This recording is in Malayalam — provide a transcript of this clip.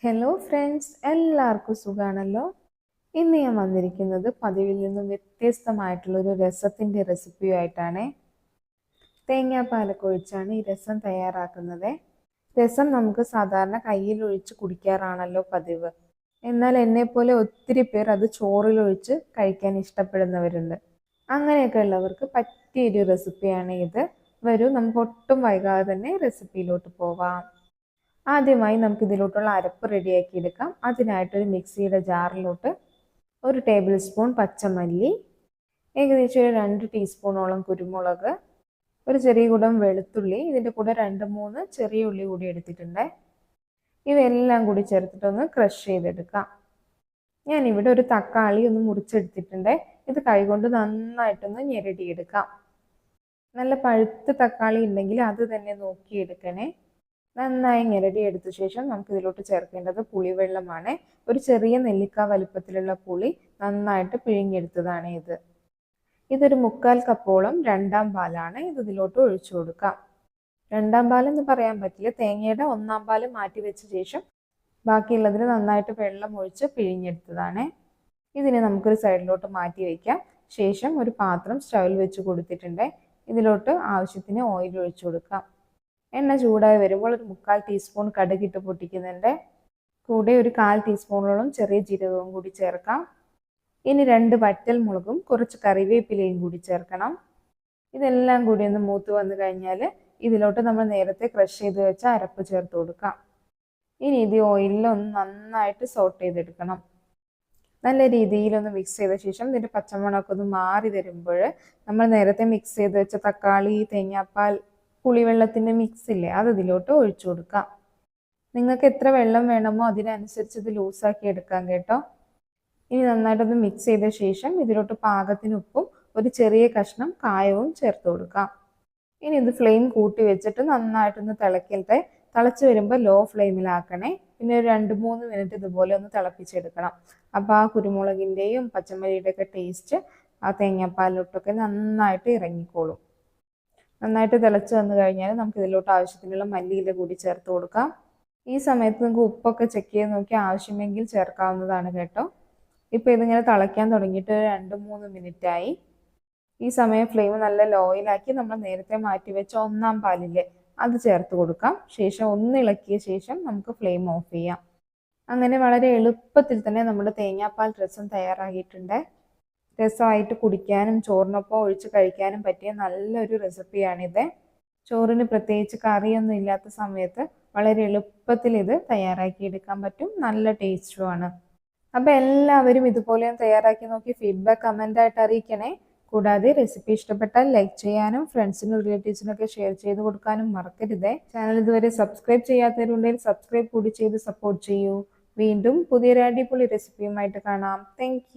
ഹലോ ഫ്രണ്ട്സ്, എല്ലാവർക്കും സുഖാണല്ലോ. ഇന്ന് ഞാൻ വന്നിരിക്കുന്നത് പതിവിൽ നിന്നും വ്യത്യസ്തമായിട്ടുള്ളൊരു രസത്തിൻ്റെ റെസിപ്പിയുമായിട്ടാണ്. തേങ്ങാപ്പാലൊക്കെ ഒഴിച്ചാണ് ഈ രസം തയ്യാറാക്കുന്നത്. രസം നമുക്ക് സാധാരണ കയ്യിലൊഴിച്ച് കുടിക്കാറാണല്ലോ പതിവ്. എന്നാൽ എന്നെപ്പോലെ ഒത്തിരി പേർ അത് ചോറിലൊഴിച്ച് കഴിക്കാൻ ഇഷ്ടപ്പെടുന്നവരുണ്ട്. അങ്ങനെയൊക്കെ ഉള്ളവർക്ക് പറ്റിയൊരു റെസിപ്പിയാണ് ഇത്. വരൂ, നമുക്ക് ഒട്ടും വൈകാതെ തന്നെ റെസിപ്പിയിലോട്ട് പോവാം. ആദ്യമായി നമുക്ക് ഇതിലോട്ടുള്ള അരപ്പ് റെഡിയാക്കി എടുക്കാം. അതിനായിട്ടൊരു മിക്സിയുടെ ജാറിലോട്ട് 1 ടേബിൾ സ്പൂൺ പച്ചമല്ലി, ഏകദേശം ഒരു 2 ടീസ്പൂണോളം കുരുമുളക്, ഒരു ചെറിയ കുടം വെളുത്തുള്ളി, ഇതിൻ്റെ കൂടെ 2-3 ചെറിയ ഉള്ളി കൂടി എടുത്തിട്ടുണ്ട്. ഇവയെല്ലാം കൂടി ചേർത്തിട്ടൊന്ന് ക്രഷ് ചെയ്തെടുക്കാം. ഞാനിവിടെ ഒരു തക്കാളി ഒന്ന് മുറിച്ചെടുത്തിട്ടുണ്ട്. ഇത് കൈകൊണ്ട് നന്നായിട്ടൊന്ന് ഞെരടിയെടുക്കാം. നല്ല പഴുത്ത തക്കാളി ഉണ്ടെങ്കിൽ അത് തന്നെ നോക്കിയെടുക്കണേ. നന്നായി ഞെരടിയെടുത്ത ശേഷം നമുക്ക് ഇതിലോട്ട് ചേർക്കേണ്ടത് പുളിവെള്ളമാണ്. ഒരു ചെറിയ നെല്ലിക്ക വലുപ്പത്തിലുള്ള പുളി നന്നായിട്ട് പിഴിഞ്ഞെടുത്തതാണ് ഇത്. ഇതൊരു 1/4 കപ്പോളം രണ്ടാം പാലാണ്. ഇത് ഇതിലോട്ട് ഒഴിച്ചു കൊടുക്കാം. രണ്ടാം പാലെന്ന് പറയാൻ പറ്റില്ല, തേങ്ങയുടെ 1-ാം പാല് മാറ്റി വെച്ച ശേഷം ബാക്കിയുള്ളതിന് നന്നായിട്ട് വെള്ളം ഒഴിച്ച് പിഴിഞ്ഞെടുത്തതാണ്. ഇതിനെ നമുക്കൊരു സൈഡിലോട്ട് മാറ്റി വയ്ക്കാം. ശേഷം ഒരു പാത്രം സ്റ്റൗവിൽ വെച്ച് കൊടുത്തിട്ടുണ്ട്. ഇതിലോട്ട് ആവശ്യത്തിന് ഓയിൽ ഒഴിച്ചു കൊടുക്കാം. എണ്ണ ചൂടായി വരുമ്പോൾ ഒരു 1/4 ടീസ്പൂൺ കടുകിട്ട് പൊട്ടിക്കുന്നുണ്ട്. കൂടെ ഒരു 1/4 ടീസ്പൂണോളം ചെറിയ ജീരകവും കൂടി ചേർക്കാം. ഇനി 2 വറ്റൽ മുളകും കുറച്ച് കറിവേപ്പിലയും കൂടി ചേർക്കണം. ഇതെല്ലാം കൂടി ഒന്ന് മൂത്ത് വന്നു കഴിഞ്ഞാൽ ഇതിലോട്ട് നമ്മൾ നേരത്തെ ക്രഷ് ചെയ്ത് വെച്ച അരപ്പ് ചേർത്ത് കൊടുക്കാം. ഇനി ഇത് ഓയിലിൽ ഒന്ന് നന്നായിട്ട് സോട്ട് ചെയ്തെടുക്കണം. നല്ല രീതിയിലൊന്ന് മിക്സ് ചെയ്ത ശേഷം ഇതിൻ്റെ പച്ചമണമൊക്കെ ഒന്ന് മാറി വരുമ്പോൾ നമ്മൾ നേരത്തെ മിക്സ് ചെയ്ത് വെച്ച തക്കാളി, തേങ്ങാപ്പാൽ, പുളിവെള്ളത്തിൻ്റെ മിക്സ് ഇല്ലേ, അത് ഇതിലോട്ട് ഒഴിച്ചു കൊടുക്കാം. നിങ്ങൾക്ക് എത്ര വെള്ളം വേണമോ അതിനനുസരിച്ച് ഇത് ലൂസാക്കി എടുക്കാം കേട്ടോ. ഇനി നന്നായിട്ടൊന്ന് മിക്സ് ചെയ്ത ശേഷം ഇതിലോട്ട് പാകത്തിന് ഉപ്പും ഒരു ചെറിയ കഷ്ണം കായവും ചേർത്ത് കൊടുക്കാം. ഇനി ഇത് ഫ്ലെയിം കൂട്ടി വെച്ചിട്ട് നന്നായിട്ടൊന്ന് തിളക്കട്ടെ. തിളച്ച് വരുമ്പോൾ ലോ ഫ്ലെയിമിലാക്കണേ. പിന്നെ ഒരു 2-3 മിനിറ്റ് ഇതുപോലെ ഒന്ന് തിളപ്പിച്ചെടുക്കണം. അപ്പോൾ ആ കുരുമുളകിൻ്റെയും പച്ചമല്ലിയുടെയൊക്കെ ടേസ്റ്റ് ആ തേങ്ങാപ്പാലിലോട്ടൊക്കെ നന്നായിട്ട് ഇറങ്ങിക്കോളും. നന്നായിട്ട് തിളച്ച് വന്നു കഴിഞ്ഞാൽ നമുക്ക് ഇതിലോട്ട് ആവശ്യത്തിനുള്ള മല്ലിയില കൂടി ചേർത്ത് കൊടുക്കാം. ഈ സമയത്ത് നിങ്ങൾക്ക് ഉപ്പൊക്കെ ചെക്ക് ചെയ്ത് നോക്കി ആവശ്യമെങ്കിൽ ചേർക്കാവുന്നതാണ് കേട്ടോ. ഇപ്പോൾ ഇതിങ്ങനെ തിളയ്ക്കാൻ തുടങ്ങിയിട്ട് 2-3 മിനിറ്റായി. ഈ സമയം ഫ്ലെയിം നല്ല ലോയിലാക്കി നമ്മൾ നേരത്തെ മാറ്റി വെച്ച 1-ാം പാലില്ലേ, അത് ചേർത്ത് കൊടുക്കാം. ശേഷം ഒന്ന് ഇളക്കിയ ശേഷം നമുക്ക് ഫ്ലെയിം ഓഫ് ചെയ്യാം. അങ്ങനെ വളരെ എളുപ്പത്തിൽ തന്നെ നമ്മുടെ തേങ്ങാപ്പാൽ രസം തയ്യാറാക്കിയിട്ടുണ്ട്. രസമായിട്ട് കുടിക്കാനും ചോറിനൊപ്പം ഒഴിച്ച് കഴിക്കാനും പറ്റിയ നല്ലൊരു റെസിപ്പിയാണിത്. ചോറിന് പ്രത്യേകിച്ച് കറിയൊന്നും ഇല്ലാത്ത സമയത്ത് വളരെ എളുപ്പത്തിൽ ഇത് തയ്യാറാക്കിയെടുക്കാൻ പറ്റും. നല്ല ടേസ്റ്റുമാണ്. അപ്പോൾ എല്ലാവരും ഇതുപോലെ തയ്യാറാക്കി നോക്കി ഫീഡ്ബാക്ക് കമൻ്റായിട്ട് അറിയിക്കണേ. കൂടാതെ റെസിപ്പി ഇഷ്ടപ്പെട്ടാൽ ലൈക്ക് ചെയ്യാനും ഫ്രണ്ട്സിനും റിലേറ്റീവ്സിനൊക്കെ ഷെയർ ചെയ്ത് കൊടുക്കാനും മറക്കരുതേ. ചാനൽ ഇതുവരെ സബ്സ്ക്രൈബ് ചെയ്യാത്തവരുണ്ടെങ്കിൽ സബ്സ്ക്രൈബ് കൂടി ചെയ്ത് സപ്പോർട്ട് ചെയ്യൂ. വീണ്ടും പുതിയൊരു അടിപൊളി റെസിപ്പിയുമായിട്ട് കാണാം. താങ്ക്